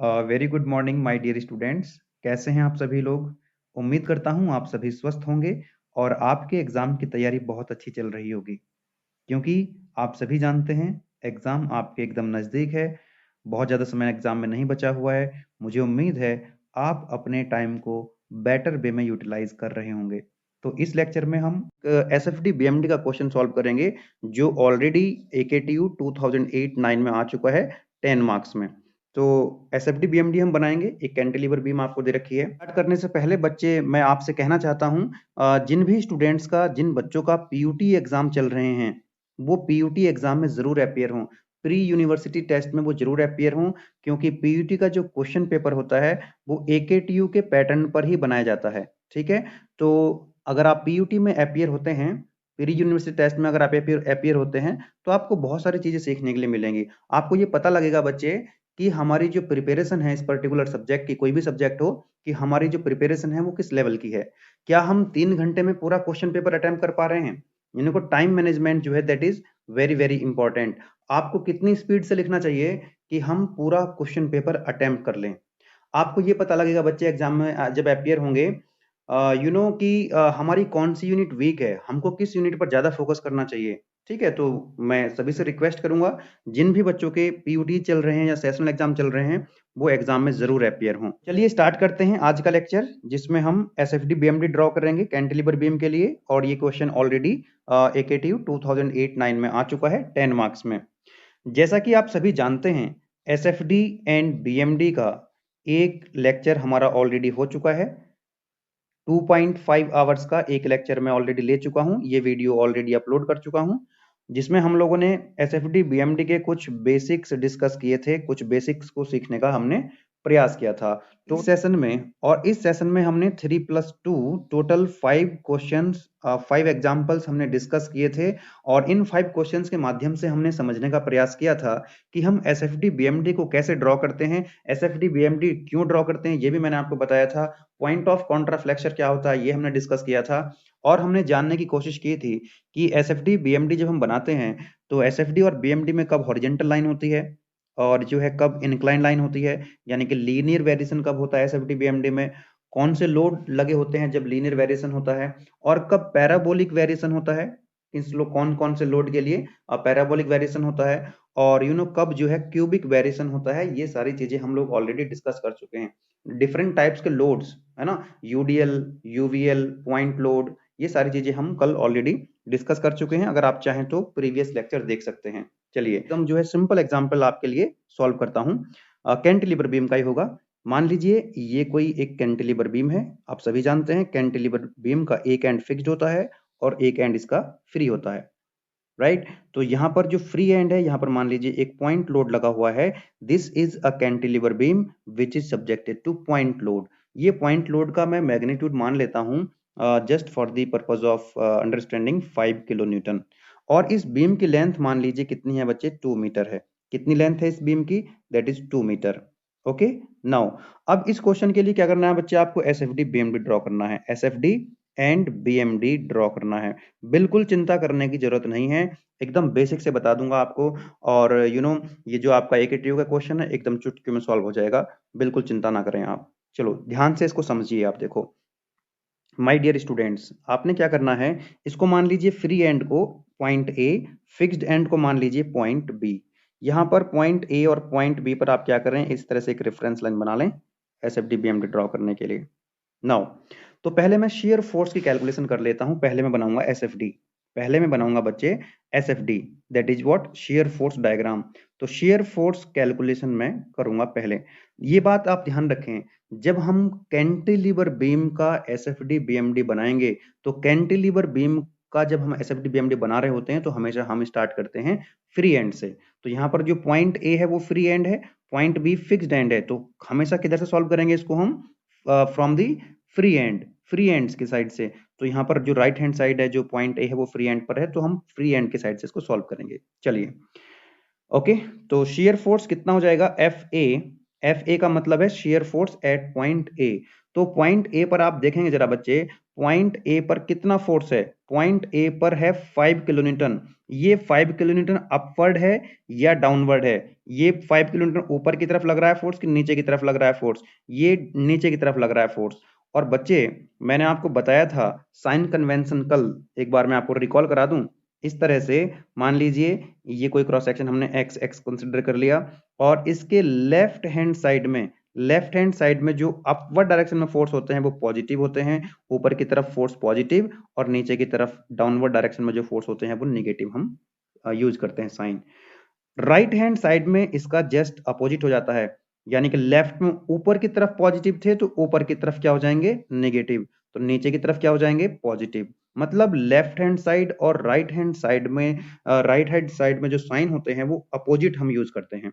Very good morning my dear students. कैसे हैं आप सभी लोग? उम्मीद करता हूं आप सभी स्वस्थ होंगे और आपके एग्ज़ाम की तैयारी बहुत अच्छी चल रही होगी, क्योंकि आप सभी जानते हैं एग्ज़ाम आपके एकदम नज़दीक है। बहुत ज़्यादा समय एग्ज़ाम में नहीं बचा हुआ है। मुझे उम्मीद है आप अपने टाइम को बेटर वे में यूटिलाइज़ कर रहे होंगे। तो इस लेक्चर में हम एसएफडी बीएमडी का क्वेश्चन सॉल्व करेंगे, जो ऑलरेडी एकेटीयू 2008-9 में आ चुका है 10 मार्क्स में। तो एसएफडी बीएमडी हम बनाएंगे। एक कैंटिलीवर बीम आपको दे रखी है। स्टार्ट करने से पहले बच्चे, मैं आपसे कहना चाहता हूं, जिन बच्चों का पीयूटी एग्जाम चल रहे हैं, वो पीयूटी एग्जाम में जरूर अपियर हों। प्री यूनिवर्सिटी टेस्ट में वो जरूर अपियर हों, क्योंकि पीयूटी का जो क्वेश्चन पेपर होता है वो एकेटीयू के पैटर्न पर ही बनाया जाता है। ठीक है, तो अगर आप पीयूटी में अपियर होते हैं, प्री यूनिवर्सिटी टेस्ट में अगर आप अपियर होते हैं, तो आपको बहुत सारी चीजें सीखने के लिए मिलेंगी। आपको ये पता लगेगा बच्चे कि हमारी जो प्रिपरेशन है इस पर्टिकुलर सब्जेक्ट की, कोई भी सब्जेक्ट हो, कि हमारी जो प्रिपरेशन है वो किस लेवल की है। क्या हम 3 घंटे में पूरा क्वेश्चन पेपर अटेम्प्ट कर पा रहे हैं? इनको टाइम मैनेजमेंट जो है that is very very important. आपको कितनी स्पीड से लिखना चाहिए कि हम पूरा क्वेश्चन पेपर अटेम्प्ट कर लें। आपको ये पता लगेगा बच्चे एग्जाम में जब अपियर होंगे, कि हमारी कौन सी यूनिट वीक है, हमको किस यूनिट पर ज्यादा फोकस करना चाहिए। ठीक है, तो मैं सभी से रिक्वेस्ट करूंगा, जिन भी बच्चों के पीयूटी चल रहे हैं या सेशनल एग्जाम चल रहे हैं, वो एग्जाम में जरूर अपियर हों। चलिए स्टार्ट करते हैं आज का लेक्चर, जिसमें हम एसएफडी बीएमडी ड्रॉ करेंगे कैंटिलीवर बीम के लिए। और ये क्वेश्चन ऑलरेडी एकेटीयू 2008-9 में आ चुका है 10 मार्क्स में। जैसा कि आप सभी जानते हैं, एसएफडी एंड बीएमडी का एक लेक्चर हमारा ऑलरेडी हो चुका है। 2.5 आवर्स का एक लेक्चर मैं ऑलरेडी ले चुका हूं। ये वीडियो ऑलरेडी अपलोड कर चुका हूं, जिसमें हम लोगों ने एसएफडी बीएमडी के कुछ बेसिक्स डिस्कस किए थे। कुछ बेसिक्स को सीखने का हमने प्रयास किया था। तो इस सेशन में हमने 3+2 टोटल 5 क्वेश्चंस, 5 एग्जांपल्स हमने डिस्कस किए थे। और इन 5 क्वेश्चंस के माध्यम से हमने समझने का प्रयास किया था कि हम एसएफडी बीएमडी को कैसे ड्रॉ करते हैं, एसएफडी बीएमडी क्यों ड्रॉ करते हैं, ये भी मैंने आपको बताया था। पॉइंट ऑफ कॉन्ट्राफ्लेक्शन क्या होता है, ये हमने डिस्कस किया था। और हमने जानने की कोशिश की थी कि एसएफडी बीएमडी जब हम बनाते हैं, तो एसएफडी और बीएमडी में कब हॉरिजॉन्टल लाइन होती है और जो है कब इंक्लाइन लाइन होती है, यानी कि लीनियर वेरिएशन कब होता है एसएफडी बीएमडी में, कौन से लोड लगे होते हैं जब लीनियर वेरिएशन होता है, और कब पैराबोलिक वेरिएशन होता है, कौन कौन से लोड के लिए पैराबोलिक वेरिएशन होता है, और कब जो है क्यूबिक वेरिएशन होता है। ये सारी चीजें हम लोग ऑलरेडी डिस्कस कर चुके हैं। डिफरेंट टाइप्स के लोड्स है ना, यूडीएल, यूवीएल, पॉइंट लोड, ये सारी चीजें हम कल ऑलरेडी डिस्कस कर चुके हैं। अगर आप चाहें तो प्रीवियस लेक्चर देख सकते हैं। चलिए एकदम जो है सिंपल एग्जांपल आपके लिए सॉल्व करता हूं। कैंटिलीवर बीम का ही होगा। मान लीजिए ये कोई एक कैंटिलीवर बीम है। आप सभी जानते हैं कैंटिलीवर बीम का एक एंड फिक्स्ड होता है और एक एंड इसका फ्री होता है, राइट। तो यहाँ पर जो फ्री एंड है, यहाँ पर मान लीजिए एक पॉइंट लोड लगा हुआ है। This is a cantilever beam which is subjected two point load. ये पॉइंट लोड का मैं मैग्नीट्यूड मान लेता हूँ just for the purpose of understanding 5 kilo Newton. और इस बीम की लेंथ मान लीजिए कितनी है बच्चे, 2 मीटर है। कितनी लेंथ है इस बीम की, that is 2 metre. Okay, now अब इस क्वेश्चन के लिए क्या करना है बच्चे, आपको एसएफडी बीएमडी ड्रॉ करना है। एसएफडी एंड बीएमडी ड्रॉ करना है। बिल्कुल चिंता करने की जरूरत नहीं है, एकदम बेसिक से बता दूंगा आपको। और ये जो आपका एकेटीयू का क्वेश्चन है एकदम चुटकी में सॉल्व हो जाएगा, बिल्कुल चिंता ना करें आप। चलो ध्यान से इसको समझिए। आप देखो माय डियर स्टूडेंट्स, आपने क्या करना है, इसको मान लीजिए फ्री एंड को पॉइंट ए, फिक्स्ड एंड को मान लीजिए पॉइंट बी। यहाँ पर पॉइंट ए और पॉइंट बी पर आप क्या करें, इस तरह से एक रेफरेंस लाइन बना लें एसएफडी बीएमडी ड्रॉ करने के लिए। नाउ तो पहले मैं शेयर फोर्स की कैलकुलेशन कर लेता हूं। पहले मैं बनाऊंगा एसएफडी, पहले मैं बनाऊंगा बच्चे SFD, that is what, share force diagram. तो शेयर फोर्स कैलकुलेशन मैं करूंगा पहले। ये बात आप ध्यान रखें, जब हम कैंटिलीवर बीम का एसएफडी बीएमडी बनाएंगे, तो कैंटिलीवर बीम का जब हम एसएफडी बीएमडी बना रहे होते हैं, तो हमेशा हम स्टार्ट करते हैं फ्री एंड से। तो यहाँ पर जो पॉइंट ए है वो फ्री एंड है, पॉइंट बी फिक्स्ड एंड है। तो हमेशा किधर से सॉल्व करेंगे इसको हम, from the free and, free ends की साइड से। तो यहाँ पर जो राइट हैंड साइड है, जो पॉइंट ए है वो फ्री एंड पर है, तो हम फ्री एंड की साइड से इसको सॉल्व करेंगे। चलिए ओके, तो शेयर फोर्स कितना हो जाएगा, एफ ए। एफ ए का मतलब है shear force at point A. तो पॉइंट ए पर आप देखेंगे जरा बच्चे, पॉइंट ए पर कितना फोर्स है, पॉइंट ए पर है 5 किलो न्यूटन। ये 5 किलोन्यूटन अपवर्ड है या डाउनवर्ड है, ये 5 किलोन्यूटन ऊपर की तरफ लग रहा है फोर्स कि नीचे की तरफ लग रहा है फोर्स, ये नीचे की तरफ लग रहा है फोर्स। और बच्चे मैंने आपको बताया था साइन कन्वेंशन कल, एक बार मैं आपको रिकॉल करा दूं। इस तरह से मान लीजिए ये कोई क्रॉस सेक्शन हमने एक्स एक्स कंसिडर कर लिया, और इसके लेफ्ट हैंड साइड में जो अपवर्ड डायरेक्शन में फोर्स होते हैं वो पॉजिटिव होते हैं, ऊपर की तरफ फोर्स पॉजिटिव, और नीचे की तरफ डाउनवर्ड डायरेक्शन में जो फोर्स होते हैं वो नेगेटिव हम यूज करते हैं साइन। राइट हैंड साइड में इसका जस्ट अपोजिट हो जाता है, यानी कि लेफ्ट में ऊपर की तरफ पॉजिटिव थे तो ऊपर की तरफ क्या हो जाएंगे, नेगेटिव, तो नीचे की तरफ क्या हो जाएंगे, पॉजिटिव। मतलब लेफ्ट हैंड साइड और राइट हैंड साइड में जो साइन होते हैं वो अपोजिट हम यूज करते हैं।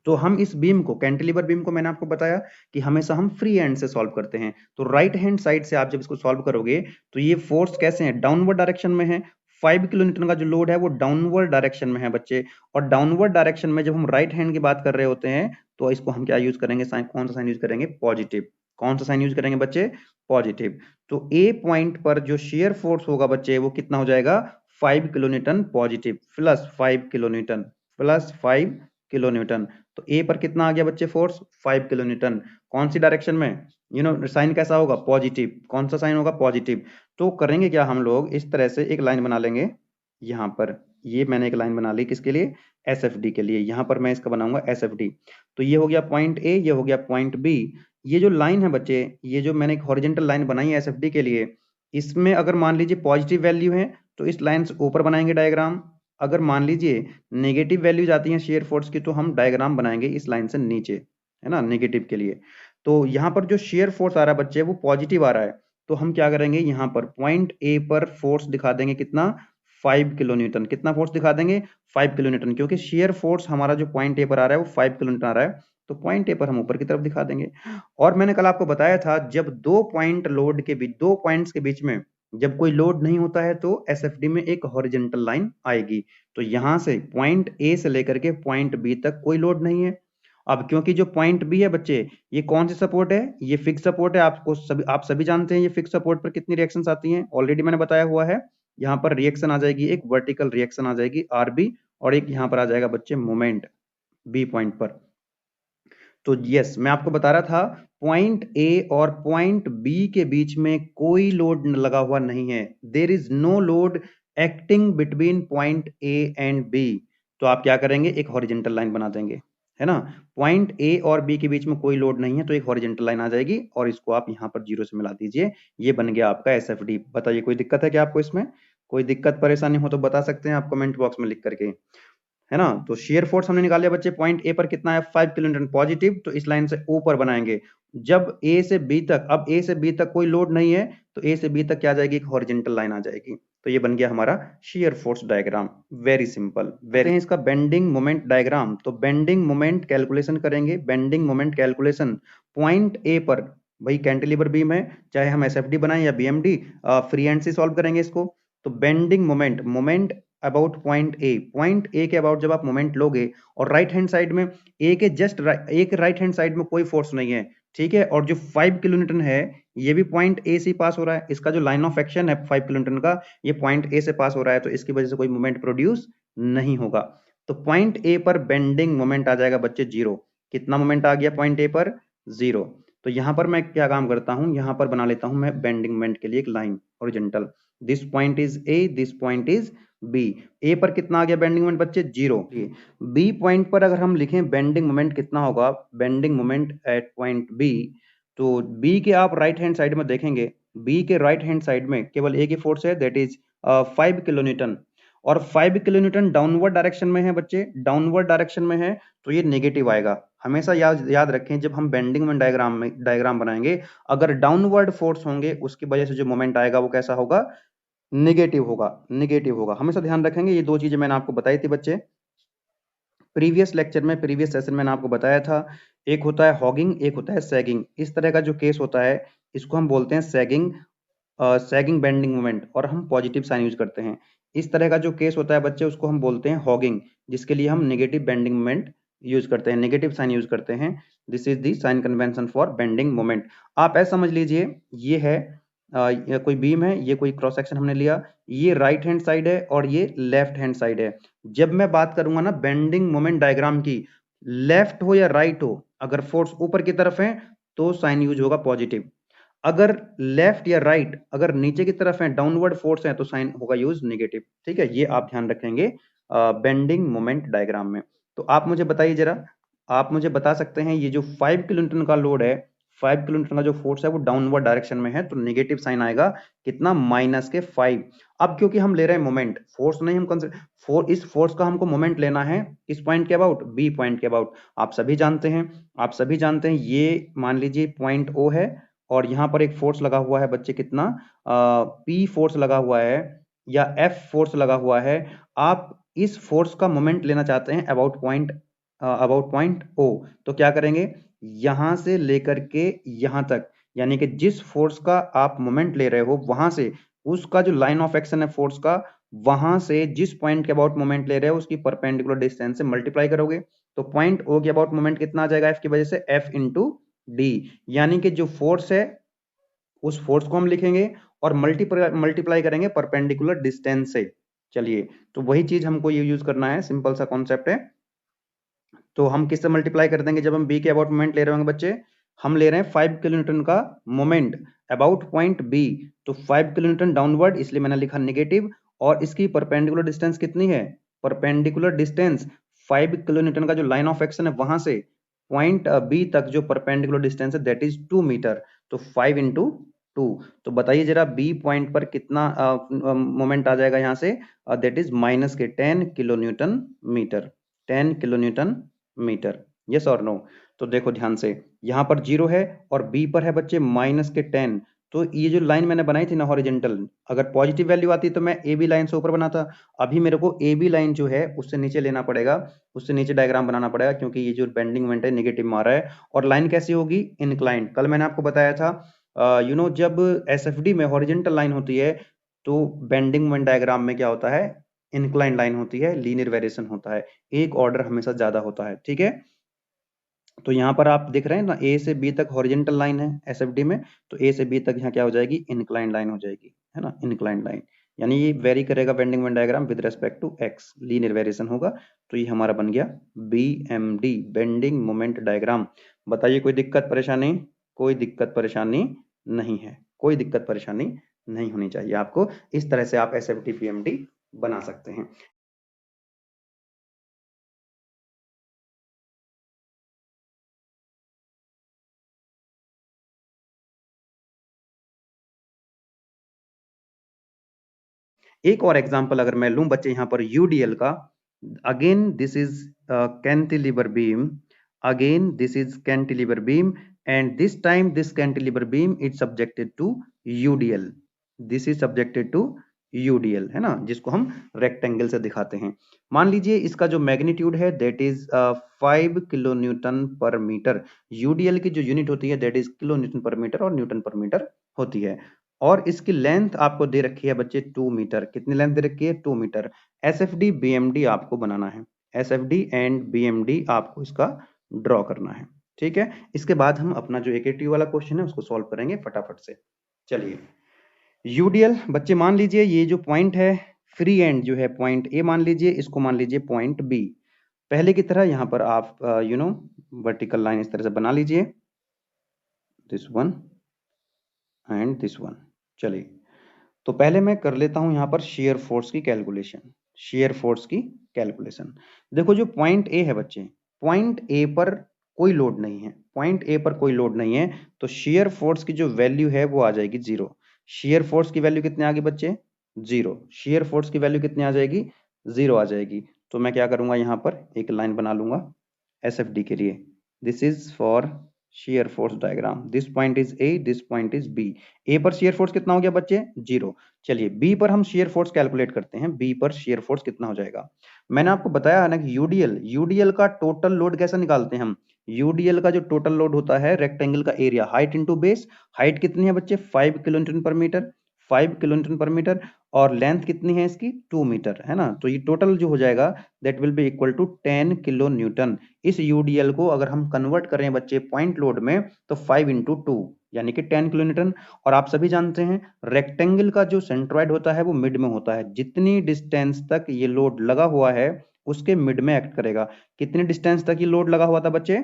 तो हम इस बीम को, कैंटिलीवर बीम को मैंने आपको बताया कि हमेशा हम फ्री हैंड से सॉल्व करते हैं, तो राइट हैंड साइड से आप जब इसको सॉल्व करोगे तो ये फोर्स कैसे है, डाउनवर्ड डायरेक्शन में है। 5 किलोन्यूटन का जो लोड है वो डाउनवर्ड डायरेक्शन में है बच्चे, और डाउनवर्ड डायरेक्शन में जब हम राइट हैंड की बात कर रहे होते हैं तो इसको हम क्या यूज करेंगे, साइन, कौन सा साइन यूज करेंगे, पॉजिटिव। कौन सा साइन यूज करेंगे बच्चे, पॉजिटिव। तो ए पॉइंट पर जो शेयर फोर्स होगा बच्चे वो कितना हो जाएगा, 5 kilonewton positive plus 5 kilonewton plus 5 kilonewton. तो ए पर कितना आ गया बच्चे फोर्स, 5 किलोन्यूटन। कौन सी डायरेक्शन में, साइन कैसा होगा, पॉजिटिव। कौन सा साइन होगा, पॉजिटिव। तो करेंगे क्या हम लोग, इस तरह से एक लाइन बना लेंगे यहाँ पर। ये मैंने एक लाइन बना ली किसके लिए, एस एफ डी के लिए। यहाँ पर मैं इसका बनाऊंगा एस एफ डी। तो ये हो गया पॉइंट ए, ये हो गया पॉइंट बी। ये जो लाइन है बच्चे, ये जो मैंने एक हॉरिजेंटल लाइन बनाई है एस एफ डी के लिए, इसमें अगर मान लीजिए पॉजिटिव वैल्यू है तो इस लाइन से ऊपर बनाएंगे डायग्राम। अगर मान लीजिए नेगेटिव वैल्यूज आती हैं शेयर फोर्स की तो हम डायग्राम बनाएंगे इस लाइन से नीचे, है ना, नेगेटिव के लिए। तो यहाँ पर जो शेयर फोर्स आ रहा है बच्चे वो पॉजिटिव आ रहा है, तो हम क्या करेंगे, यहाँ पर पॉइंट ए पर फोर्स दिखा देंगे कितना, 5 किलोन्यूटन। कितना फोर्स दिखा देंगे, 5 किलोन्यूटन, क्योंकि शेयर फोर्स हमारा जो पॉइंट ए पर आ रहा है वो 5 किलोन्यूटन आ रहा है, तो पॉइंट ए पर हम ऊपर की तरफ दिखा देंगे। और मैंने कल आपको बताया था जब दो पॉइंट लोड के बीच, दो पॉइंट्स के बीच में जब कोई लोड नहीं होता है तो एसएफडी में एक हॉरिजॉन्टल लाइन आएगी। तो यहां से पॉइंट ए से लेकर के पॉइंट बी तक कोई लोड नहीं है। अब क्योंकि जो पॉइंट बी है बच्चे, ये कौन सी सपोर्ट है, ये फिक्स सपोर्ट है। आप सभी जानते हैं ये फिक्स सपोर्ट पर कितनी रिएक्शंस आती हैं, ऑलरेडी मैंने बताया हुआ है। यहाँ पर रिएक्शन आ जाएगी, एक वर्टिकल रिएक्शन आ जाएगी आरबी, और एक यहाँ पर आ जाएगा बच्चे मोमेंट बी पॉइंट पर। तो यस, मैं आपको बता रहा था पॉइंट ए और पॉइंट बी के बीच में कोई लोड लगा हुआ नहीं है। There is no load acting between point A and B. तो आप क्या करेंगे, एक हॉरिजॉन्टल लाइन बना देंगे, है ना। पॉइंट ए और बी के बीच में कोई लोड नहीं है तो एक हॉरिजॉन्टल लाइन आ जाएगी, और इसको आप यहाँ पर जीरो से मिला दीजिए। ये बन गया आपका एस एफ डी। बताइए कोई दिक्कत है क्या आपको इसमें, कोई दिक्कत परेशानी हो तो बता सकते हैं आप कमेंट बॉक्स में लिख करके, है ना। तो शेयर फोर्स हमने निकाल लिया बच्चे, पॉइंट ए पर कितना है, 5 किलोन्यूटन पॉजिटिव, तो इस लाइन से ऊपर बनाएंगे। जब ए से बी तक, अब ए से बी तक कोई लोड नहीं है तो ए से बी तक क्या आ जाएगी, एक हॉरिजॉन्टल लाइन आ जाएगी। तो ये बन गया हमारा share force diagram. Very simple. Very इसका बेंडिंग मोमेंट डायग्राम। तो बेंडिंग मोमेंट कैलकुलेशन करेंगे। Bending moment calculation point A पर, भाई कैंटिलीवर बीम है, चाहे हम एसएफडी बनाएं या बीएमडी, फ्री हैंड से सॉल्व करेंगे इसको। तो bending moment, moment about point A के अबाउट जब आप मोमेंट लोगे, और राइट हैंड साइड में ए के जस्ट एक राइट हैंड साइड में कोई फोर्स नहीं है, ठीक है। और जो 5 किलोन्यूटन है ये भी पॉइंट ए से पास हो रहा है, इसका जो लाइन ऑफ एक्शन है 5 किलोन्यूटन का, ये पॉइंट ए से पास हो रहा है, तो इसकी वजह से कोई मोमेंट प्रोड्यूस नहीं होगा। तो पॉइंट ए पर बेंडिंग मोमेंट आ जाएगा बच्चे जीरो। कितना मोमेंट आ गया पॉइंट ए पर, जीरो। तो यहां पर मैं क्या काम करता हूं, यहां पर बना लेता हूं मैं बेंडिंग मोमेंट के लिए एक line horizontal. This point is A, this point is B. A पर कितना आ गया बेंडिंग मोमेंट बच्चे, जीरो। बी पॉइंट पर अगर हम लिखें बेंडिंग मोमेंट कितना होगा, bending moment at point B, तो बी के आप राइट हैंड साइड में देखेंगे, बी के राइट हैंड साइड में केवल एक ही फोर्स है, दैट इज 5 किलोन्यूटन। और 5 किलोन्यूटन डाउनवर्ड डायरेक्शन में है बच्चे, डाउनवर्ड डायरेक्शन में है, तो ये नेगेटिव आएगा। हमेशा याद रखें जब हम बेंडिंग मोमेंट डायग्राम बनाएंगे, अगर डाउनवर्ड फोर्स होंगे उसकी वजह से जो मोमेंट आएगा वो कैसा होगा, निगेटिव होगा, निगेटिव होगा। हमेशा ध्यान रखेंगे। ये दो चीजें मैंने आपको बताई थी बच्चे प्रीवियस लेक्चर में, प्रीवियस सेशन में मैंने आपको बताया था। एक होता है हॉगिंग, एक होता है सैगिंग। इस तरह का जो केस होता है इसको हम बोलते हैं सैगिंग, सैगिंग बेंडिंग मोमेंट, और हम पॉजिटिव साइन यूज करते हैं। इस तरह का जो केस होता है बच्चे उसको हम बोलते हैं हॉगिंग, जिसके लिए हम नेगेटिव बेंडिंग मोमेंट यूज करते हैं, नेगेटिव साइन यूज करते हैं। This is the sign convention for bending moment. आप ऐसा समझ लीजिए ये है कोई बीम है, ये कोई क्रॉस सेक्शन हमने लिया, ये राइट हैंड साइड है और ये लेफ्ट हैंड साइड है। जब मैं बात करूंगा ना बेंडिंग मोमेंट डायग्राम की, लेफ्ट हो या राइट हो, अगर फोर्स ऊपर की तरफ है तो साइन यूज होगा पॉजिटिव, अगर लेफ्ट या राइट, अगर नीचे की तरफ है, डाउनवर्ड फोर्स है, तो साइन होगा यूज नेगेटिव। ठीक है, ये आप ध्यान रखेंगे बेंडिंग मोमेंट डायग्राम में। तो आप मुझे बताइए जरा, आप मुझे बता सकते हैं ये जो 5 किलोन्यूटन का लोड है, 5 किलोन्यूटन का जो फोर्स है वो डाउनवर्ड डायरेक्शन में है, तो नेगेटिव साइन आएगा कितना, -5। अब क्योंकि हम ले रहे हैं मोमेंट, फोर्स नहीं, हम इस फोर्स का हमको मोमेंट लेना है किस पॉइंट के अबाउट, बी पॉइंट के अबाउट। आप सभी जानते हैं, आप सभी जानते हैं, ये मान लीजिए पॉइंट ओ है और यहाँ पर एक फोर्स लगा हुआ है बच्चे, कितना पी फोर्स लगा हुआ है या एफ फोर्स लगा हुआ है। आप इस फोर्स का मोमेंट लेना चाहते हैं अबाउट पॉइंट ओ, तो क्या करेंगे, यहां से लेकर के यहां तक, यानी कि जिस फोर्स का आप मोमेंट ले रहे हो वहां से, उसका जो लाइन ऑफ एक्शन है फोर्स का, वहां से जिस पॉइंट के अबाउट मोमेंट ले रहे हो उसकी परपेंडिकुलर डिस्टेंस से मल्टीप्लाई करोगे, तो पॉइंट ओ के अबाउट मोमेंट कितना आ जाएगा एफ की वजह से, एफ इंटू डी, यानी कि जो फोर्स है उस फोर्स को हम लिखेंगे और मल्टीप्लाई करेंगे परपेंडिकुलर डिस्टेंस से। चलिए, तो वही चीज हमको ये यूज करना है, सिंपल सा कॉन्सेप्ट है। तो हम किससे मल्टीप्लाई कर देंगे, जब हम बी के अबाउट मोमेंट ले रहे होंगे बच्चे, हम ले रहे हैं 5 किलोन्यूटन का मोमेंट अबाउट पॉइंट बी, तो 5 किलोन्यूटन डाउनवर्ड, इसलिए मैंने लिखा नेगेटिव, और इसकी परपेंडिकुलर डिस्टेंस कितनी है, परपेंडिकुलर डिस्टेंस 5 किलोन्यूटन का जो लाइन ऑफ एक्शन है वहां से पॉइंट बी तक जो परपेंडिकुलर डिस्टेंस है दैट इज 2 मीटर, तो 5 इंटू 2। तो बताइए जरा बी पॉइंट पर कितना मोमेंट आ जाएगा यहाँ से, दैट इज माइनस के 10 kilo Newton metre, 10 kilo Newton metre, yes और नो। तो देखो ध्यान से, यहाँ पर 0 है और बी पर है बच्चे -10, तो ये जो लाइन मैंने बनाई थी ना हॉरिजेंटल, अगर पॉजिटिव वैल्यू आती तो मैं ए बी लाइन से ऊपर बनाता, अभी मेरे को ए बी लाइन जो है उससे नीचे लेना पड़ेगा, उससे नीचे डायग्राम बनाना पड़ेगा, क्योंकि ये जो बेंडिंग मोमेंट है नेगेटिव में आ रहा है। और लाइन कैसी होगी, इंक्लाइंड। कल मैंने आपको बताया था जब एस एफ डी में हॉरिजेंटल लाइन होती है तो बेंडिंग मोमेंट डायग्राम में क्या होता है, इंक्लाइन लाइन होती है, लीनियर वेरिएशन होता है, एक ऑर्डर हमेशा ज्यादा होता है। ठीक है, तो यहाँ पर आप देख रहे हैं ना, ए से बी तक हॉरिजेंटल लाइन है एसएफडी में, तो ए से बी तक यहाँ क्या हो जाएगी, इंक्लाइन लाइन हो जाएगी, है ना, इंक्लाइन लाइन, यानी ये वेरी करेगा bending moment diagram with respect to X, linear variation होगा। तो ये हमारा बन गया B M D, bending moment diagram. बताइए कोई दिक्कत परेशानी, कोई दिक्कत परेशानी नहीं है, कोई दिक्कत परेशानी नहीं होनी चाहिए आपको, इस तरह से आप S F T P M D बना सकते हैं। एक और एग्जांपल अगर मैं लूं बच्चे यहाँ पर यूडीएल का, again this is cantilever beam, again this is cantilever beam, and this time this cantilever beam is subjected to UDL, this is subjected to UDL, है ना, जिसको हम रेक्टेंगल से दिखाते हैं। मान लीजिए इसका जो मैग्नीट्यूड है दैट इज 5 किलो न्यूटन पर मीटर, यूडीएल की जो यूनिट होती है दैट इज किलो न्यूटन पर मीटर और न्यूटन पर मीटर होती है, और इसकी लेंथ आपको दे रखी है बच्चे 2 मीटर, कितनी लेंथ दे रखी है, 2 metre. S F D B M D आपको बनाना है, S F D and B M D आपको इसका ड्रॉ करना है। ठीक है, इसके बाद हम अपना जो एकेटी वाला क्वेश्चन है उसको सॉल्व करेंगे फटाफट से। चलिए, यूडीएल बच्चे मान लीजिए ये जो पॉइंट है, फ्री एंड जो है पॉइंट ए मान लीजिए, इसको मान लीजिए पॉइंट बी, पहले की तरह यहाँ पर आप वर्टिकल लाइन इस तरह से बना लीजिए, this one and this one. चलिए, तो पहले मैं कर लेता हूं यहां पर शेयर फोर्स की कैलकुलेशन, शेयर फोर्स की कैलकुलेशन। देखो जो पॉइंट ए है बच्चे, पॉइंट ए पर कोई लोड नहीं है, पॉइंट ए पर कोई लोड नहीं है, तो शेयर फोर्स की जो वैल्यू है वो आ जाएगी 0। शेयर फोर्स की वैल्यू कितने आ गई बच्चे, 0, शेयर फोर्स की वैल्यू कितनी आ जाएगी, 0 आ जाएगी। तो मैं क्या करूंगा, यहाँ पर एक लाइन बना लूंगा एस एफ डी के लिए, this is for shear force diagram, this point is A, this point is B. A पर शेयर फोर्स कितना हो गया बच्चे, 0। चलिए बी पर हम शेयर फोर्स कैलकुलेट करते हैं, बी पर शेयर फोर्स कितना हो जाएगा। मैंने आपको बताया ना कि यूडीएल का टोटल लोड कैसे निकालते हैं हम, यूडीएल का जो टोटल लोड होता है रेक्टेंगल का area, height into base, height कितनी है बच्चे 5 किलो न्यूटन पर मीटर, 5 किलो न्यूटन पर मीटर, और लेंथ कितनी है इसकी 2 मीटर, है ना। तो ये टोटल जो हो जाएगा that will be equal to 10 kilo Newton. इस यूडीएल को अगर हम कन्वर्ट करें बच्चे पॉइंट लोड में तो 5 इंटू 2 यानी कि 10 किलो न्यूटन। और आप सभी जानते हैं रेक्टेंगल का जो सेंट्रॉइड होता है वो मिड में होता है, जितनी डिस्टेंस तक ये लोड लगा हुआ है उसके मिड में एक्ट करेगा। कितनी डिस्टेंस तक ये लोड लगा हुआ था बच्चे?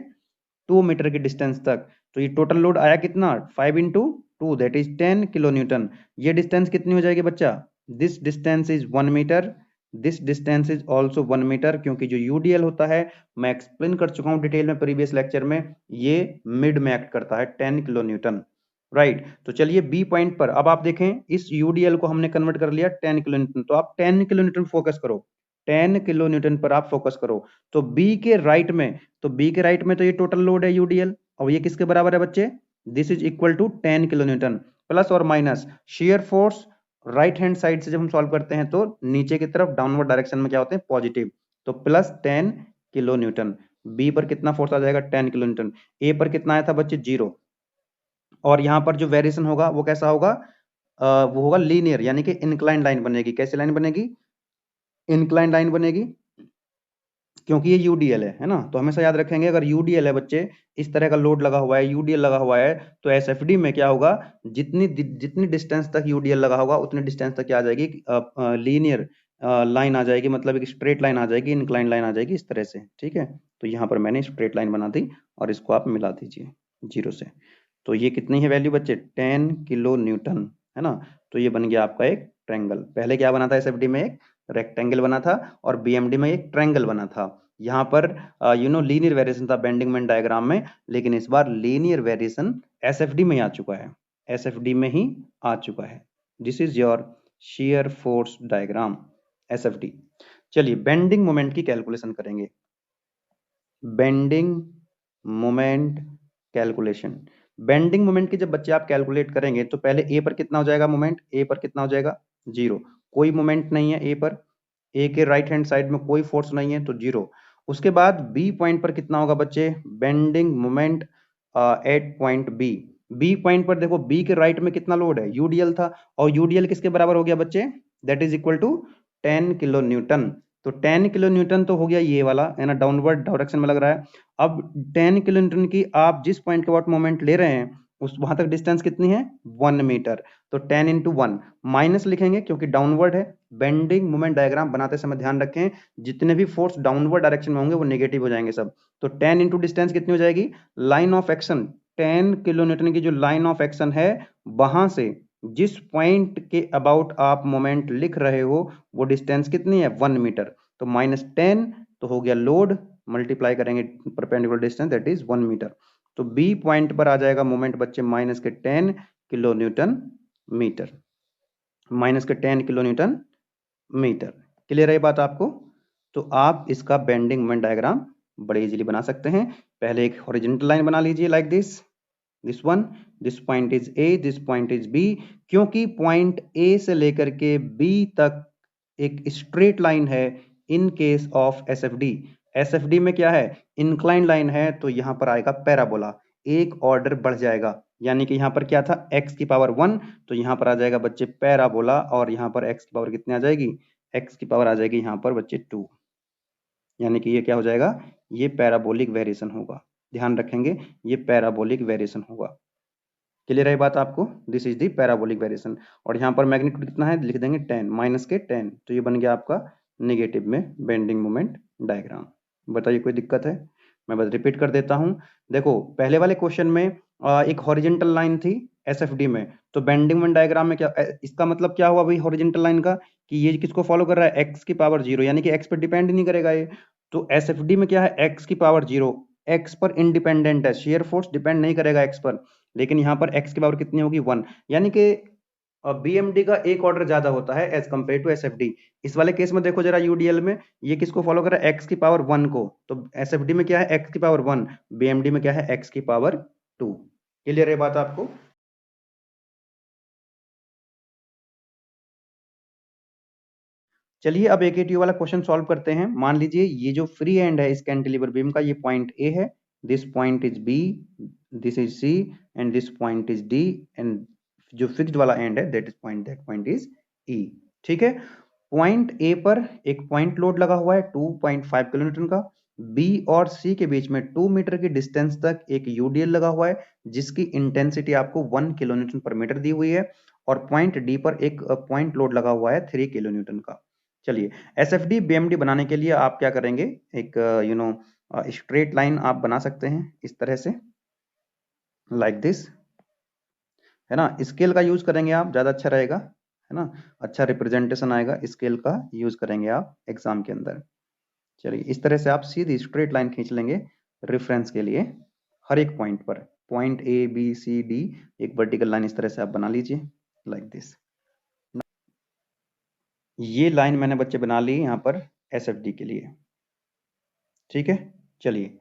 2 मीटर की डिस्टेंस तक। तो ये टोटल लोड आया कितना? 5 into 2 that is 10 kilo Newton. ये डिस्टेंस कितनी हो जाएगी बच्चा? This distance is 1 metre, this distance is also 1 metre, क्योंकि जो यूडीएल होता है मैं एक्सप्लेन कर चुका हूं डिटेल में प्रीवियस लेक्चर में, ये मिड में एक्ट करता है 10 किलो न्यूटन, राइट। तो चलिए बी पॉइंट पर अब आप देखें, इस यूडीएल को हमने कन्वर्ट कर लिया 10 किलो न्यूटन, तो आप 10 किलो न्यूटन फोकस करो, 10 किलो न्यूटन पर आप फोकस करो। तो बी के राइट में, तो ये टोटल लोड है यूडीएल, और ये किसके बराबर है बच्चे? This is equal to 10 kilo newton, plus और minus shear force right hand side से जब हम सॉल्व करते हैं तो नीचे की तरफ डाउनवर्ड डायरेक्शन में क्या होते हैं? पॉजिटिव। तो प्लस 10 किलो न्यूटन। बी पर कितना फोर्स आ जाएगा? 10 किलो न्यूटन। ए पर कितना आया था बच्चे? 0। और यहाँ पर जो वेरिएशन होगा वो कैसा होगा? वो होगा लीनियर, यानी कि इंक्लाइन लाइन बनेगी। कैसी लाइन बनेगी? इंक्लाइन लाइन बनेगी, क्योंकि ये यूडीएल है ना। तो हमेशा याद रखेंगे अगर यूडीएल है बच्चे, इस तरह का लोड लगा हुआ है, यूडीएल लगा हुआ है, तो एसएफडी में क्या होगा? जितनी डिस्टेंस तक यूडीएल लगा होगा उतनी डिस्टेंस तक क्या आ जाएगी? लीनियर लाइन आ जाएगी, मतलब एक स्ट्रेट लाइन आ जाएगी, इंक्लाइन लाइन आ जाएगी इस तरह से, ठीक है। तो यहाँ पर मैंने स्ट्रेट लाइन बना दी और इसको आप मिला दीजिए 0 से। तो ये कितनी है वैल्यू बच्चे? 10 किलो न्यूटन, है ना। तो ये बन गया आपका एक ट्रायंगल। पहले क्या बना था? एसएफडी में एक रेक्टेंगल बना था और बीएमडी में एक ट्रायंगल बना था। यहाँ पर लीनियर वेरिएशन था बेंडिंग मोमेंट डायग्राम में, लेकिन इस बार लीनियर वेरिएशन एसएफडी में आ चुका है, एसएफडी में ही आ चुका है। This is your shear force diagram, SFD. चलिए बेंडिंग मोमेंट की कैलकुलेशन करेंगे। Bending moment calculation. Bending moment की जब बच्चे आप कैलकुलेट करेंगे तो पहले ए पर कितना हो जाएगा मोमेंट? ए पर कितना हो जाएगा? 0। कोई मोमेंट नहीं है ए पर, ए के राइट हैंड साइड में कोई फोर्स नहीं है तो 0। उसके बाद बी पॉइंट पर कितना होगा बच्चे? Bending moment at point B. B point पर देखो, बी के राइट में कितना लोड है? यूडीएल था, और यूडीएल किसके बराबर हो गया बच्चे? That is equal to 10 kilo newton. तो 10 किलो न्यूटन तो हो गया ये वाला, है ना, डाउनवर्ड डायरेक्शन में लग रहा है। अब 10 किलो न्यूटन की आप जिस पॉइंट के अबाउट मोमेंट ले रहे हैं उस वहां तक डिस्टेंस कितनी है? 1 मीटर। तो 10 इंटू 1 माइनस लिखेंगे क्योंकि डाउनवर्ड है। बेंडिंग मोमेंट डायग्राम बनाते समय ध्यान रखें, जितने भी फोर्स डाउनवर्ड डायरेक्शन में होंगे वो नेगेटिव हो जाएंगे सब। तो 10 इंटू डिस्टेंस कितनी हो जाएगी? Line of action, 10 kilo Newton की जो लाइन ऑफ एक्शन है वहां से जिस पॉइंट के अबाउट आप मोमेंट लिख रहे हो वो डिस्टेंस कितनी है? 1 मीटर। तो -10 तो हो गया लोड, मल्टीप्लाई करेंगे perpendicular distance that is 1 metre. तो बी पॉइंट पर आ जाएगा मोमेंट बच्चे -10 kilo Newton metre, -10 kilo Newton metre. Clear है बात आपको? तो आप इसका बेंडिंग मोमेंट डायग्राम बड़े इजीली बना सकते हैं। पहले एक हॉरिजॉन्टल लाइन बना लीजिए like this one, this point is A, this point is B. क्योंकि पॉइंट ए से लेकर के बी तक एक स्ट्रेट लाइन है in case of SFD. SFD में क्या है? इंक्लाइन लाइन है, तो यहां पर आएगा पैराबोला, एक ऑर्डर बढ़ जाएगा। यानी कि यहां पर क्या था? x की पावर 1, तो यहां पर आ जाएगा बच्चे पैराबोला, और यहां पर x की पावर कितनी आ जाएगी? x की पावर आ जाएगी यहां पर बच्चे 2। यानी कि ये क्या हो जाएगा? ये पैराबोलिक वेरिएशन होगा। ध्यान रखेंगे ये पैराबोलिक वेरिएशन होगा। क्लियर है बात आपको? This is the parabolic variation. और यहाँ पर मैग्नीट्यूड कितना है? लिख देंगे 10, -10। तो ये बन गया आपका नेगेटिव में बेंडिंग मोमेंट डायग्राम। बताइए कोई दिक्कत है? मैं बस रिपीट कर देता हूँ। देखो पहले वाले क्वेश्चन में एक हॉरिजॉन्टल लाइन थी एसएफडी में, तो बेंडिंग मोमेंट डायग्राम में क्या इसका मतलब क्या हुआ भाई हॉरिजॉन्टल लाइन का? कि ये किसको फॉलो कर रहा है? x की पावर 0, यानी कि x पर डिपेंड नहीं करेगा ये। तो एसएफडी में क्या है? x की पावर 0, x पर इंडिपेंडेंट है, शेयर फोर्स डिपेंड नहीं करेगा x पर। लेकिन यहाँ पर x की पावर कितनी होगी? 1। यानी कि बीएमडी का एक ऑर्डर ज्यादा होता है एज कंपेयर टू एसएफडी। इस वाले केस में देखो जरा, यूडीएल में ये किसको फॉलो कर रहा है? x की पावर 1 को। तो एसएफडी में क्या है? x की पावर 1, बीएमडी में क्या है? x की पावर 2। क्लियर है बात आपको? चलिए अब एक वाला क्वेश्चन सॉल्व करते हैं। मान लीजिए ये जो फ्री एंड है इस कैंटिलीवर बीम का, ये पॉइंट ए है, this point is B, this is C, and this point is D, and जो फिक्स्ड वाला एंड है दैट पॉइंट इज ई। ठीक है, पॉइंट ए पर एक पॉइंट लोड लगा हुआ है 2.5 किलोन्यूटन का। बी और सी के बीच में 2 मीटर की डिस्टेंस तक एक यूडीएल लगा हुआ है जिसकी इंटेंसिटी आपको 1 किलोन्यूटन पर मीटर दी हुई है। और पॉइंट डी पर एक पॉइंट लोड लगा हुआ है 3 किलोन्यूटन का। चलिए, एसएफडी बीएमडी बनाने के लिए आप क्या करेंगे, एक स्ट्रेट लाइन आप बना सकते हैं इस तरह से, लाइक दिस, है ना। स्केल का यूज करेंगे आप, ज्यादा अच्छा रहेगा, है ना, अच्छा रिप्रेजेंटेशन आएगा, स्केल का यूज करेंगे आप एग्जाम के अंदर। चलिए, इस तरह से आप सीधी स्ट्रेट लाइन खींच लेंगे रेफरेंस के लिए हर एक पॉइंट पर। Point A B C D एक वर्टिकल लाइन इस तरह से आप बना लीजिए, लाइक दिस। ये लाइन मैंने बच्चे बना ली यहाँ पर एसएफडी के लिए। ठीक है, चलिए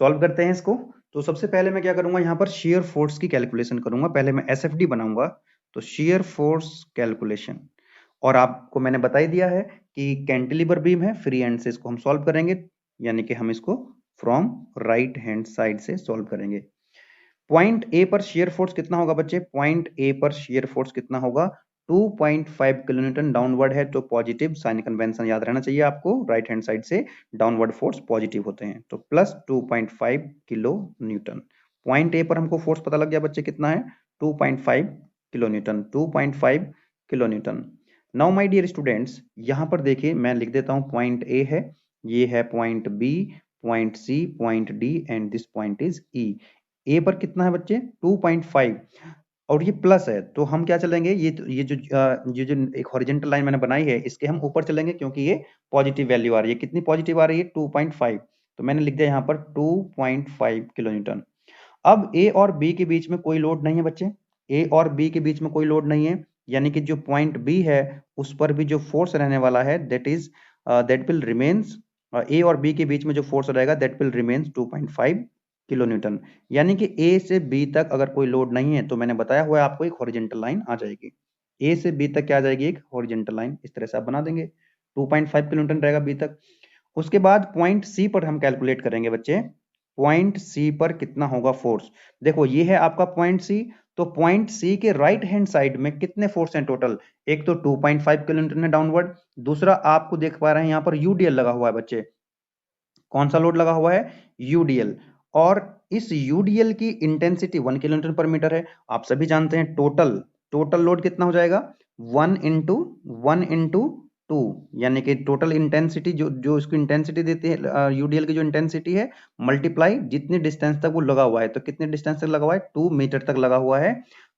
सॉल्व करते हैं इसको। तो सबसे पहले मैं क्या करूंगा, यहाँ पर शेयर फोर्स की कैलकुलेशन करूंगा। पहले मैं एसएफडी बनाऊंगा, तो शेयर फोर्स कैलकुलेशन। और आपको मैंने बता ही दिया है कि कैंटिलीवर बीम है, फ्री हैंड से इसको हम सॉल्व करेंगे, यानी कि हम इसको फ्रॉम राइट हैंड साइड से सॉल्व करेंगे। पॉइंट ए पर शेयर फोर्स कितना होगा बच्चे, पॉइंट ए पर शेयर फोर्स कितना होगा, 2.5 किलोन्यूटन डाउनवर्ड है, तो पॉजिटिव, साइन कन्वेंशन याद रहना चाहिए आपको, राइट हैंड साइड से डाउनवर्ड फोर्स पॉजिटिव होते हैं, तो plus 2.5 kilo newton. Point A पर हमको फोर्स पता लग गया बच्चे कितना है, 2.5 kilo newton, 2.5 kilo newton. Now my dear students, यहां पर देखिए मैं लिख देता हूं, पॉइंट ए है, ये है point B, point C, point D and this point is E. A पर कितना है बच्चे, 2.5, और ये प्लस है, तो हम क्या चलेंगे, ये जो एक हॉरिजॉन्टल लाइन मैंने बनाई है इसके हम ऊपर चलेंगे, क्योंकि ये पॉजिटिव वैल्यू आ रही है। कितनी पॉजिटिव आ रही है, 2.5, तो मैंने लिख दिया यहाँ पर 2.5 किलो न्यूटन। अब ए और बी के बीच में कोई लोड नहीं है बच्चे, ए और बी के बीच में कोई लोड नहीं है, यानी कि जो पॉइंट बी है उस पर भी जो फोर्स रहने वाला है दैट विल रिमेन्स, ए और बी के बीच में जो फोर्स रहेगा that will remains 2.5 kilo Newton. यानी कि ए से बी तक अगर कोई लोड नहीं है तो मैंने बताया हुआ है आपको एक हॉरिजॉन्टल लाइन आ जाएगी। ए से बी तक क्या आ जाएगी, एक हॉरिजॉन्टल लाइन, इस तरह से आप बना देंगे, 2.5 किलो न्यूटन रहेगा बी तक। उसके बाद पॉइंट सी पर हम कैलकुलेट करेंगे बच्चे, पॉइंट सी पर कितना होगा फोर्स। देखो ये है आपका पॉइंट सी, तो पॉइंट सी के राइट हैंड साइड में कितने फोर्स हैं टोटल, एक तो 2.5 किलो न्यूटन है डाउनवर्ड, दूसरा आपको देख पा रहे हैं यहाँ पर यूडीएल लगा हुआ है बच्चे। कौन सा लोड लगा हुआ है, यूडीएल, और इस यूडीएल की इंटेंसिटी 1 किलो न्यूटन पर मीटर है। आप सभी जानते हैं टोटल लोड कितना हो जाएगा, 1 इंटू 2, यानी कि टोटल इंटेंसिटी जो इसकी इंटेंसिटी देती है यूडीएल की जो इंटेंसिटी है, मल्टीप्लाई जितनी डिस्टेंस तक वो लगा हुआ है, तो कितने डिस्टेंस तक लगा हुआ है, 2 मीटर तक लगा हुआ है,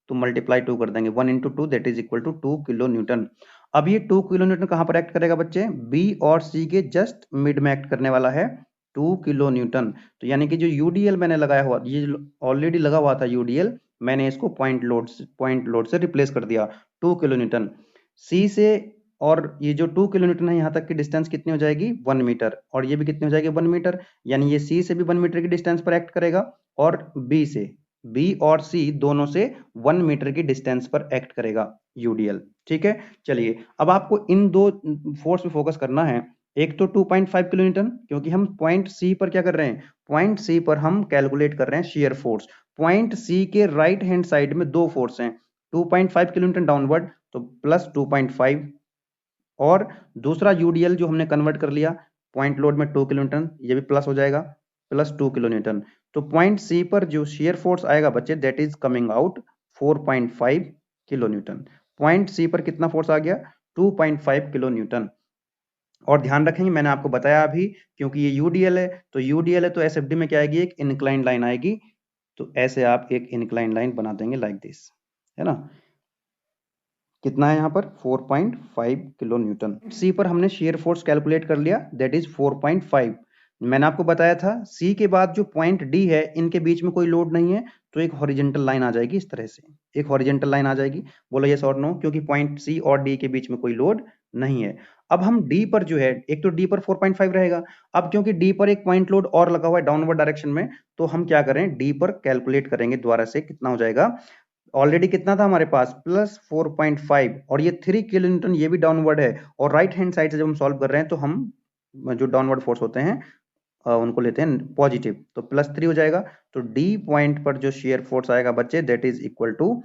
तो मल्टीप्लाई 2 कर देंगे, 1 into 2 that is equal to 2 kilo newton. अब ये 2 किलो न्यूटन कहां पर एक्ट करेगा बच्चे, बी और सी के जस्ट मिड में एक्ट करने वाला है 2 किलो न्यूटन। तो यानी कि जो यूडीएल मैंने लगाया हुआ, ये ऑलरेडी लगा हुआ था यूडीएल, मैंने इसको पॉइंट लोड से रिप्लेस कर दिया, 2 किलो न्यूटन। सी से और ये जो 2 किलो न्यूटन है यहाँ तक की डिस्टेंस कितनी हो जाएगी, 1 मीटर, और ये भी कितनी हो जाएगी, 1 मीटर, यानी ये सी से भी 1 मीटर की डिस्टेंस पर एक्ट करेगा, और बी से, बी और सी दोनों से 1 मीटर की डिस्टेंस पर एक्ट करेगा यूडीएल। ठीक है, चलिए अब आपको इन दो फोर्स पे फोकस करना है। एक तो 2.5 किलो न्यूटन, क्योंकि हम पॉइंट सी पर क्या कर रहे हैं, पॉइंट सी पर हम कैलकुलेट कर रहे हैं शेयर फोर्स। पॉइंट सी के राइट हैंड साइड में दो फोर्स हैं, 2.5 किलो न्यूटन डाउनवर्ड, तो प्लस 2.5, और दूसरा यूडीएल जो हमने कन्वर्ट कर लिया पॉइंट लोड में 2 किलो न्यूटन, ये भी प्लस हो जाएगा, प्लस 2 किलो न्यूटन। तो पॉइंट सी पर जो शेयर फोर्स आएगा बच्चे that is coming out 4.5 kilo newton. Point C पर कितना फोर्स आ गया, 2.5 किलो न्यूटन। और ध्यान रखेंगे, मैंने आपको बताया अभी, क्योंकि ये यूडीएल है, तो यूडीएल है तो एसएफडी में क्या आएगी, एक इंक्लाइन लाइन आएगी, तो ऐसे आप एक इंक्लाइन लाइन बना देंगे लाइक दिस, है ना। कितना है यहाँ पर, 4.5 किलो न्यूटन। सी पर हमने शेयर फोर्स कैलकुलेट कर लिया, दैट इज 4.5। मैंने आपको बताया था सी के बाद जो पॉइंट डी है इनके बीच में कोई लोड नहीं है, तो एक हॉरिजॉन्टल लाइन आ जाएगी इस तरह से, एक हॉरिजॉन्टल लाइन आ जाएगी। बोलो यस और नो, क्योंकि पॉइंट सी और डी के बीच में कोई लोड नहीं है। अब हम डी पर जो है, एक तो डी पर 4.5 रहेगा, अब क्योंकि डी पर एक पॉइंट लोड और लगा हुआ है डाउनवर्ड डायरेक्शन में, तो हम क्या करें, डी पर कैलकुलेट करेंगे दोबारा से, कितना हो जाएगा, ऑलरेडी कितना था हमारे पास, प्लस 4.5, और ये 3 किलो न्यूटन ये भी डाउनवर्ड है, और राइट हैंड साइड से जब हम सॉल्व कर रहे हैं तो हम जो डाउनवर्ड फोर्स होते हैं उनको लेते हैं पॉजिटिव, तो +3 हो जाएगा। तो डी पॉइंट पर जो शेयर फोर्स आएगा बच्चे दैट इज इक्वल टू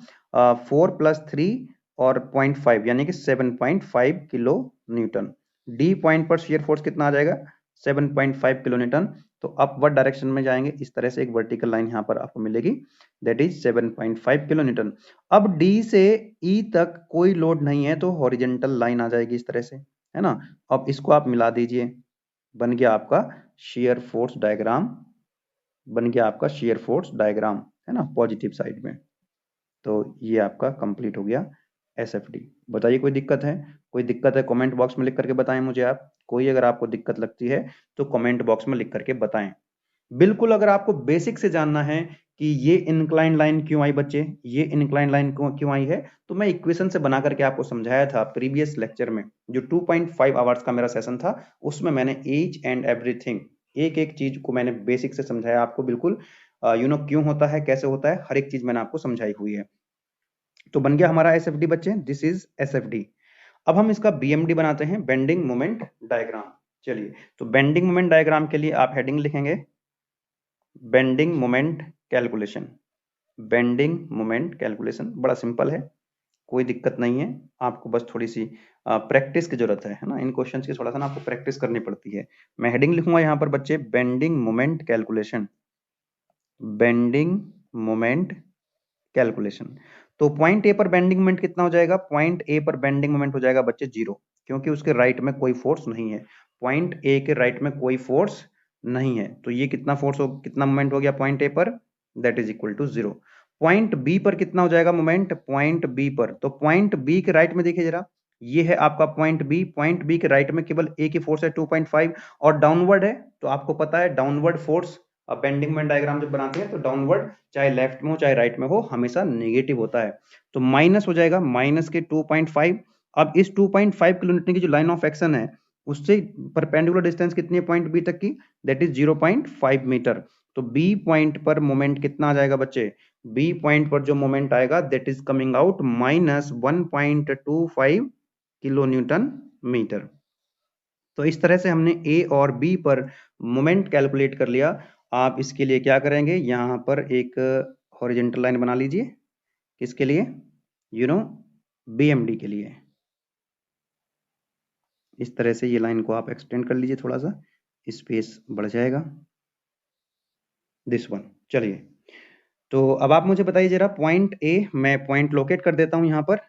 4 + 3 और 0.5 यानी कि 7.5 किलो न्यूटन। डी पॉइंट पर शेयर फोर्स कितना आ जाएगा 7.5 किलो न्यूटन। तो अपवर्ड डायरेक्शन में जाएंगे, इस तरह से एक वर्टिकल लाइन यहाँ पर आपको मिलेगी दैट इज 7.5 किलो न्यूटन। अब डी से ई तक कोई लोड नहीं है तो हॉरिजेंटल लाइन आ जाएगी इस तरह से, है ना। अब इसको आप मिला दीजिए, बन गया आपका शेयर फोर्स डायग्राम, बन गया आपका शेयर फोर्स डायग्राम, है ना, पॉजिटिव साइड में। तो ये आपका कंप्लीट हो गया एसएफडी। बताइए कोई दिक्कत है? कोई दिक्कत है कमेंट बॉक्स में लिख करके बताएं मुझे आप। कोई अगर आपको दिक्कत लगती है तो कमेंट बॉक्स में लिख करके बताएं। बिल्कुल, अगर आपको बेसिक से जानना है कि ये इंक्लाइन लाइन क्यों आई बच्चे, ये इंक्लाइन लाइन क्यों आई है, तो मैं इक्वेशन से बना करके आपको समझाया था प्रीवियस लेक्चर में। जो 2.5 आवर्स का मेरा सेशन था उसमें मैंने ईच एंड एवरीथिंग, एक एक चीज को मैंने बेसिक से समझाया आपको, बिल्कुल क्यों होता है, कैसे होता है, हर एक चीज मैंने आपको समझाई हुई है। तो बन गया हमारा एसएफडी बच्चे, दिस इज एसएफडी। अब हम इसका बीएमडी बनाते हैं, बेंडिंग मोमेंट डायग्राम। चलिए, तो बेंडिंग मोमेंट डायग्राम के लिए आप हेडिंग लिखेंगे bending moment calculation. Bending moment calculation बड़ा सिंपल है, कोई दिक्कत नहीं है। आपको बस थोड़ी सी प्रैक्टिस की जरूरत है ना, इन क्वेश्चंस की थोड़ा सा ना आपको प्रैक्टिस करनी पड़ती है। मैं हेडिंग लिखूंगा यहाँ पर बच्चे bending moment calculation, bending moment calculation. तो पॉइंट ए पर बेंडिंग मोमेंट कितना हो जाएगा, पॉइंट ए पर बेंडिंग मोमेंट हो जाएगा बच्चे 0, क्योंकि उसके राइट में कोई फोर्स नहीं है। पॉइंट ए के राइट में कोई फोर्स नहीं है, तो ये कितना फोर्स हो, कितना मोमेंट हो गया पॉइंट ए पर, that is equal to 0। Point B पर कितना हो जाएगा मोमेंट, पॉइंट बी पर, तो पॉइंट बी के राइट में देखिए जरा, ये है आपका पॉइंट बी। पॉइंट बी के राइट में केवल ए की फोर्स है 2.5 और डाउनवर्ड है, तो आपको पता है डाउनवर्ड फोर्स, अब बेंडिंग मोमेंट डायग्राम जब बनाते हैं तो डाउनवर्ड चाहे लेफ्ट में हो चाहे राइट में हो हमेशा नेगेटिव होता है। तो माइनस हो जाएगा माइनस के 2.5। अब इस 2.5 किलोमीटर की जो लाइन ऑफ एक्शन है उससे परपेंडिकुलर डिस्टेंस कितनी है पॉइंट बी तक की, दैट इज 0.5 मीटर। तो बी पॉइंट पर मोमेंट कितना आ जाएगा बच्चे, बी पॉइंट पर जो मोमेंट आएगा that is coming out -1.25 kilo Newton metre. तो इस तरह से हमने ए और बी पर मोमेंट कैलकुलेट कर लिया। आप इसके लिए क्या करेंगे, यहाँ पर एक हॉरिजेंटल लाइन बना लीजिए, किसके लिए, बीएमडी के लिए। इस तरह से ये लाइन को आप एक्सटेंड कर लीजिए, थोड़ा सा स्पेस बढ़ जाएगा, दिस वन। चलिए, तो अब आप मुझे बताइए जरा पॉइंट ए, मैं पॉइंट लोकेट कर देता हूं यहाँ पर,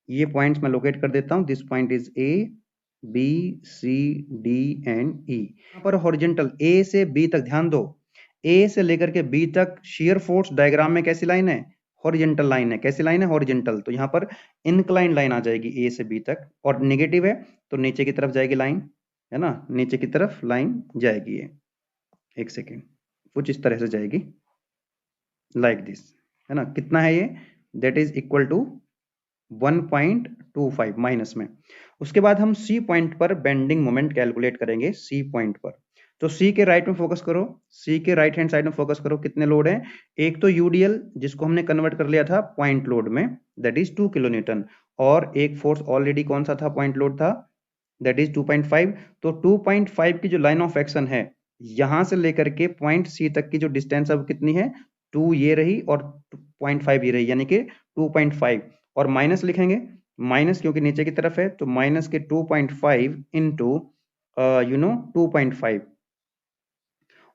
ये पॉइंट्स मैं लोकेट कर देता हूं। This point is A B C D and E. यहाँ पर हॉरिजेंटल ए से बी तक, ध्यान दो, ए से लेकर के बी तक शेयर फोर्स डायग्राम में कैसी लाइन है, हॉरिजेंटल लाइन है। कैसी लाइन है, हॉरिजेंटल। तो यहाँ पर इंक्लाइन लाइन आ जाएगी ए से बी तक, और नेगेटिव है तो नीचे की तरफ जाएगी लाइन, है ना, नीचे की तरफ लाइन जाएगी ये, एक सेकेंड, कुछ इस तरह से जाएगी लाइक दिस, है ना। कितना है ये, that is equal to 1.25 minus में। उसके बाद हम सी पॉइंट पर बेंडिंग मोमेंट कैलकुलेट करेंगे, सी पॉइंट पर। तो सी के राइट में फोकस करो, सी के राइट हैंड साइड में फोकस करो, कितने लोड हैं, एक तो यूडीएल जिसको हमने कन्वर्ट कर लिया था पॉइंट लोड में, दैट इज 2 किलो न्यूटन, और एक फोर्स ऑलरेडी कौन सा था, पॉइंट लोड था, दैट इज 2.5। तो 2.5 की जो लाइन ऑफ एक्शन है यहां से लेकर के पॉइंट सी तक की जो डिस्टेंस अब कितनी है, 2 ये रही और 0.5 ये रही, यानी कि 2.5, और माइनस लिखेंगे, माइनस क्योंकि नीचे की तरफ है, तो माइनस के 2.5 इंटू 2.5,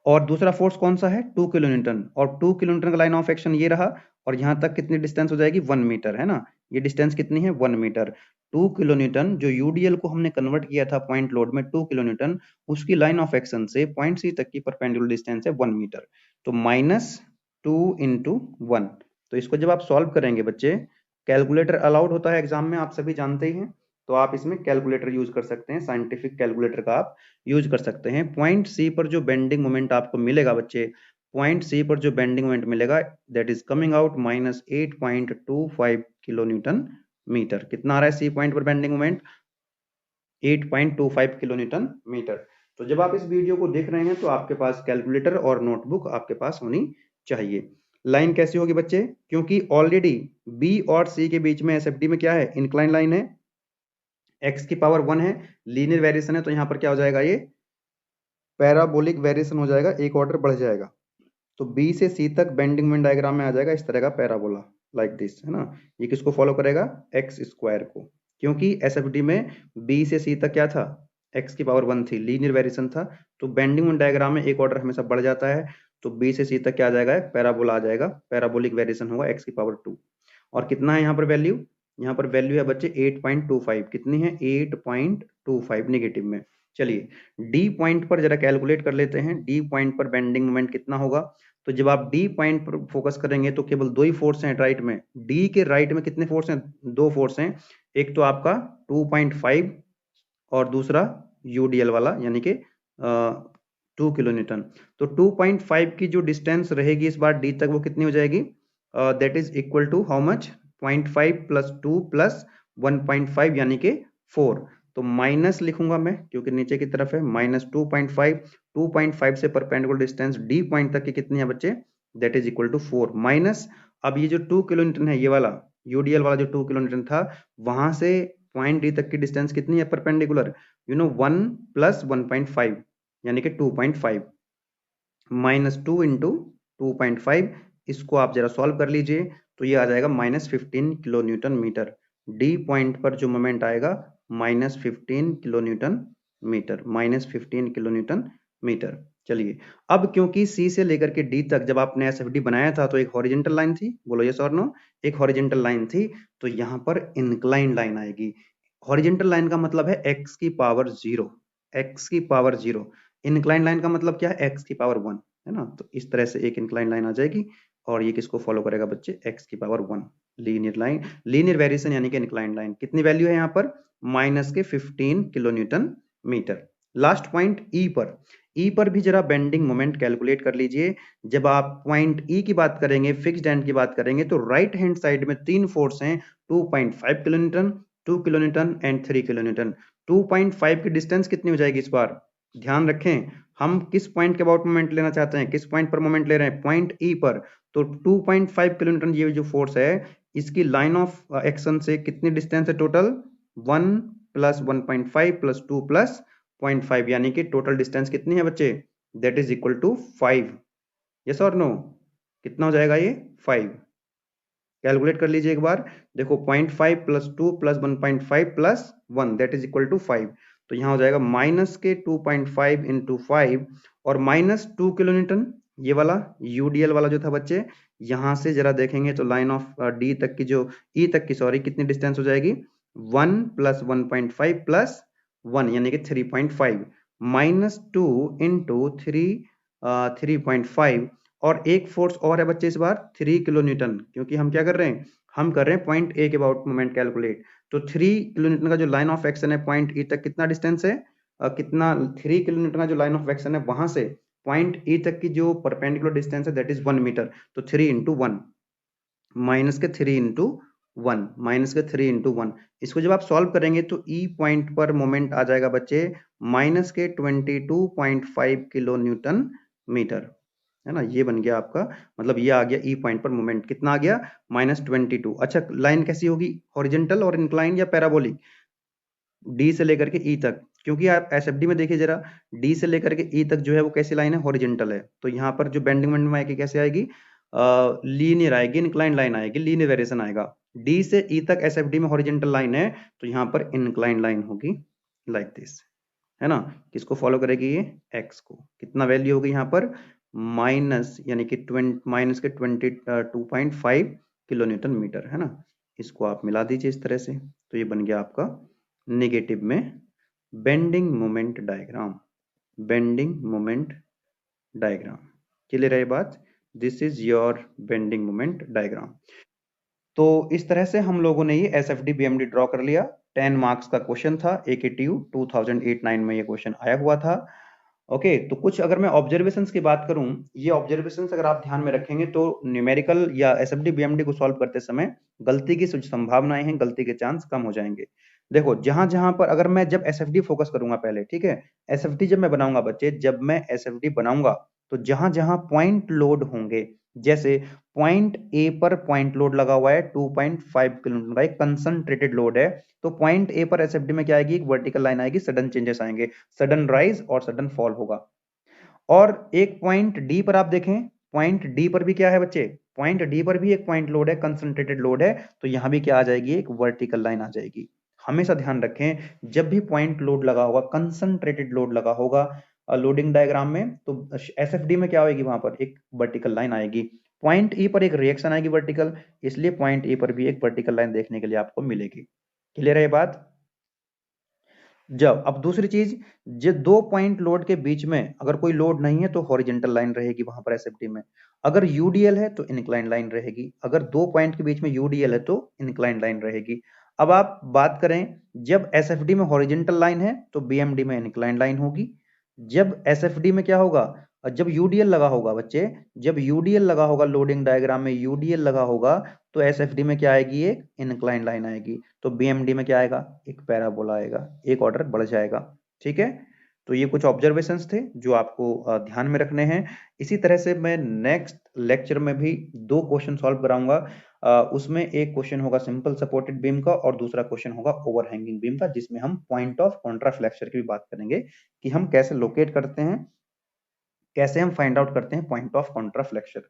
और दूसरा फोर्स कौन सा है, 2 किलो न्यूटन, और 2 किलो न्यूटन का लाइन ऑफ एक्शन ये रहा, और यहाँ तक कितनी डिस्टेंस हो जाएगी, 1 मीटर, है ना। ये डिस्टेंस कितनी है, 1 मीटर। 2 किलो न्यूटन जो यूडीएल को हमने कन्वर्ट किया था पॉइंट लोड में 2 किलो न्यूटन, उसकी लाइन ऑफ एक्शन से पॉइंट सी तक की परपेंडिकुलर डिस्टेंस है 1 मीटर। तो -2 इंटू 1। तो इसको जब आप सॉल्व करेंगे बच्चे, कैलकुलेटर अलाउड होता है एग्जाम में, आप सभी जानते ही हैं, तो आप इसमें कैलकुलेटर यूज कर सकते हैं, साइंटिफिक कैलकुलेटर का आप यूज कर सकते हैं। पॉइंट सी पर जो बेंडिंग मोमेंट आपको मिलेगा बच्चे, पॉइंट सी पर जो बेंडिंग मोमेंट मिलेगा that is coming out -8.25 kilo Newton metre. कितना आ रहा है सी पॉइंट पर bending moment, 8.25 kilo Newton metre. तो जब आप इस वीडियो को देख रहे हैं तो आपके पास कैलकुलेटर और नोटबुक आपके पास होनी चाहिए। लाइन कैसी होगी बच्चे, क्योंकि ऑलरेडी बी और सी के बीच में एसएफडी में क्या है, इंक्लाइन लाइन है, x की पावर 1 है, लीनियर वेरिएशन है, तो यहाँ पर क्या हो जाएगा ये पैराबोलिक वेरिएशन हो जाएगा, एक ऑर्डर बढ़ जाएगा। तो बी से सी तक बेंडिंग मोमेंट डायग्राम में आ जाएगा इस तरह का पैराबोला, लाइक दिस, है ना। ये किसको फॉलो करेगा? एक्स स्क्वायर को, क्योंकि एसएफडी में बी से सी तक क्या था? एक्स की पावर 1 थी, लीनियर वेरिएशन था। तो बेंडिंग मोमेंट डायग्राम में एक ऑर्डर हमेशा बढ़ जाता है। तो बी से सी तक क्या आ जाएगा? पैराबोला आ जाएगा, पैराबोलिक वेरिएशन होगा एक्स की पावर 2। और कितना है यहाँ पर वैल्यू? यहाँ पर वैल्यू है बच्चे 8.25। कितनी है? 8.25 नेगेटिव में। चलिए डी पॉइंट पर जरा कैलकुलेट कर लेते हैं, डी पॉइंट पर बेंडिंग मोमेंट कितना होगा। तो जब आप डी पॉइंट पर फोकस करेंगे तो केवल दो ही फोर्स हैं राइट में। डी के राइट में कितने फोर्स हैं? दो फोर्स हैं, एक तो आपका 2.5 और दूसरा यूडीएल वाला यानी कि 2 किलो न्यूटन। तो 2.5 की जो डिस्टेंस रहेगी इस बार डी तक वो कितनी हो जाएगी? That is equal to how much? 0.5 plus 2 plus 1.5 यानी कि 4। तो माइनस लिखूंगा मैं क्योंकि नीचे की तरफ है, माइनस 2.5। 2.5 से परपेंडिकुलर डिस्टेंस डी पॉइंट तक की कितनी है बच्चे? That is equal to 4 minus. अब ये जो 2 किलो न्यूटन है, ये वाला यूडीएल वाला जो 2 किलो न्यूटन था, वहां से पॉइंट डी तक की डिस्टेंस कितनी है परपेंडिकुलर? 1 प्लस 1.5 यानी कि 2.5 माइनस 2 इंटू 2.5। इसको आप जरा सॉल्व कर लीजिए तो ये आ जाएगा -15 kilo Newton metre. D point पर जो मोमेंट आएगा -15 kilo Newton metre, -15 kilo Newton metre. चलिए अब क्योंकि सी से लेकर के डी तक जब आपने एसएफडी बनाया था तो एक हॉरिजेंटल लाइन थी, बोलो यस और नो, एक हॉरिजेंटल लाइन थी। तो यहाँ पर इंक्लाइन लाइन आएगी। हॉरिजेंटल लाइन का मतलब है एक्स की पावर 0, एक्स की पावर 0। इंक्लाइन लाइन का मतलब क्या है? एक्स की पावर 1, है ना। तो इस तरह से एक इंक्लाइन लाइन आ जाएगी और ये किसको फॉलो करेगा बच्चे? एक्स की power 1, linear line, linear variation यानी कि इंक्लाइन लाइन। कितनी वैल्यू है यहाँ पर? -15 kilo Newton metre. Last point E पर, ई पर भी जरा बेंडिंग मोमेंट कैलकुलेट कर लीजिए। जब आप पॉइंट ई की बात करेंगे, फिक्स्ड एंड की बात करेंगे, तो राइट हैंड साइड में तीन फोर्स हैं, 2.5 kilo Newton, 2 kilo Newton and 3 kilo newton. 2.5 की डिस्टेंस कितनी हो जाएगी इस बार? ध्यान रखें, हम किस पॉइंट के अबाउट मोमेंट लेना चाहते हैं, किस पॉइंट पर मोमेंट ले रहे हैं? पॉइंट ई पर। तो 2.5 किलो न्यूटन ये जो फोर्स है, इसकी लाइन ऑफ एक्शन से कितनी डिस्टेंस है टोटल? 1 प्लस 1.5 प्लस 2 प्लस 0.5 यानी कि टोटल डिस्टेंस कितनी है बच्चे? That is equal to 5। Yes और नो? कितना हो जाएगा ये? 5। कैलकुलेट कर लीजिए एक बार। देखो 0.5 plus 2 plus 1.5 plus 1 that is equal to 5। तो यहाँ हो जाएगा माइनस के 2.5 इंटू 5 और -2 किलो न्यूटन। ये वाला यूडीएल वाला जो था बच्चे, यहाँ से जरा देखेंगे तो लाइन ऑफ डी तक की जो ई तक की सॉरी कितनी डिस्टेंस हो जाएगी? 1 प्लस 1.5 प्लस 1 यानी कि 3.5 -2 इंटू 3.5। और एक फोर्स और है बच्चे इस बार 3 किलो न्यूटन, क्योंकि हम क्या कर रहे हैं? हम कर रहे हैं पॉइंट ए के अबाउट मोमेंट कैलकुलेट। तो 3 किलो न्यूटन का जो लाइन ऑफ एक्शन है पॉइंट ई तक कितना डिस्टेंस है? कितना? 3 किलो न्यूटन का जो लाइन ऑफ एक्शन है वहां से पॉइंट ई तक की जो परपेंडिकुलर डिस्टेंस है दैट इज 1 मीटर। तो 3 इंटू 1 माइनस के 3 इंटू 1 माइनस के 3 इंटू 1। इसको जब आप सॉल्व करेंगे तो ई पॉइंट पर मोमेंट आ जाएगा बच्चे माइनस के 22.5 किलो न्यूटन मीटर, है ना। ये बन गया आपका, मतलब ये आ गया ई पॉइंट पर मोमेंट कितना आ गया? -22। अच्छा लाइन कैसी होगी? हॉरिजेंटल और इंक्लाइन या पैराबोलिक? डी से लेकर के ई तक, क्योंकि आप एसएफडी में देखिए जरा, डी से लेकर के ई तक जो है वो कैसी लाइन है? हॉरिजेंटल है। तो यहाँ पर जो बेंडिंग मोमेंट आएगी कैसे आएगी? लीनियर आएगी, इंक्लाइन लाइन आएगी, लीनियर वेरिएशन आएगा। डी से ई तक एसएफडी में हॉरिजेंटल लाइन है तो यहाँ पर इंक्लाइन लाइन होगी, लाइक दिस, है ना। किसको फॉलो करेगी ये? एक्स को। कितना वैल्यू होगी यहाँ पर? माइनस यानी कि माइनस के 22.5 किलो न्यूटन मीटर, है ना। इसको आप मिला दीजिए इस तरह से, तो ये बन गया आपका नेगेटिव में bending moment diagram, bending moment diagram. Clear है ये बात? This is your bending moment diagram. तो इस तरह से हम लोगों ने ये एसएफडी बीएमडी ड्रॉ कर लिया। 10 मार्क्स का क्वेश्चन था, एकेटीयू 2008-9 में ये क्वेश्चन आया हुआ था। ओके, तो कुछ अगर मैं ऑब्जर्वेशंस की बात करूं, ये ऑब्जर्वेशंस अगर आप ध्यान में रखेंगे तो न्यूमेरिकल या एसएफडी बीएमडी को सॉल्व करते समय गलती की कुछ संभावनाएं हैं, गलती के चांस कम हो जाएंगे। देखो जहां जहां पर अगर मैं जब एसएफडी फोकस करूंगा पहले, ठीक है, एसएफडी जब मैं बनाऊंगा बच्चे, जब मैं एसएफडी बनाऊंगा तो जहां जहां पॉइंट लोड होंगे, जैसे पॉइंट ए पर पॉइंट लोड लगा हुआ है 2.5 किलोमीटर का, एक कंसंट्रेटेड लोड है, तो पॉइंट ए पर एसएफडी में क्या आएगी? एक वर्टिकल लाइन आएगी, सडन चेंजेस आएंगे, सडन राइज और सडन फॉल होगा। और एक पॉइंट डी पर आप देखें, पॉइंट डी पर भी क्या है बच्चे, पॉइंट डी पर भी एक पॉइंट लोड है, कंसंट्रेटेड लोड है, तो यहाँ भी क्या आ जाएगी, एक वर्टिकल लाइन आ जाएगी। हमेशा ध्यान रखें, जब भी पॉइंट लोड लगा होगा, कंसंट्रेटेड लोड लगा होगा लोडिंग डायग्राम में, तो एसएफडी में क्या होगी, वहां पर एक वर्टिकल लाइन आएगी। पॉइंट ई पर एक रिएक्शन आएगी वर्टिकल, इसलिए पॉइंट ए पर भी एक वर्टिकल लाइन देखने के लिए आपको मिलेगी। क्लियर है ये बात? जब अब दूसरी चीज, जो दो पॉइंट लोड के बीच में अगर कोई लोड नहीं है तो हॉरिजॉन्टल लाइन रहेगी वहां पर एसएफडी में, अगर यूडीएल है तो इंक्लाइन लाइन रहेगी, अगर दो पॉइंट के बीच में यूडीएल है तो इंक्लाइन लाइन रहेगी। अब आप बात करें, जब एसएफडी में हॉरिजॉन्टल लाइन है तो बीएमडी में इंक्लाइन लाइन होगी। जब एसएफडी में क्या होगा, जब यूडीएल लगा होगा बच्चे, जब यूडीएल लगा होगा लोडिंग डायग्राम में यूडीएल लगा होगा, तो एसएफडी में क्या आएगी, एक इंक्लाइन लाइन आएगी। तो बीएमडी में क्या आएगा, एक पैराबोला आएगा, एक ऑर्डर बढ़ जाएगा। ठीक है, तो ये कुछ ऑब्जर्वेशंस थे जो आपको ध्यान में रखने हैं। इसी तरह से मैं नेक्स्ट लेक्चर में भी दो क्वेश्चन सॉल्व कराऊंगा। उसमें एक क्वेश्चन होगा सिंपल सपोर्टेड बीम का और दूसरा क्वेश्चन होगा ओवरहैंगिंग बीम का, जिसमें हम पॉइंट ऑफ कॉन्ट्राफ्लेक्चर की भी बात करेंगे कि हम कैसे लोकेट करते हैं, कैसे हम फाइंड आउट करते हैं पॉइंट ऑफ कॉन्ट्राफ्लेक्चर।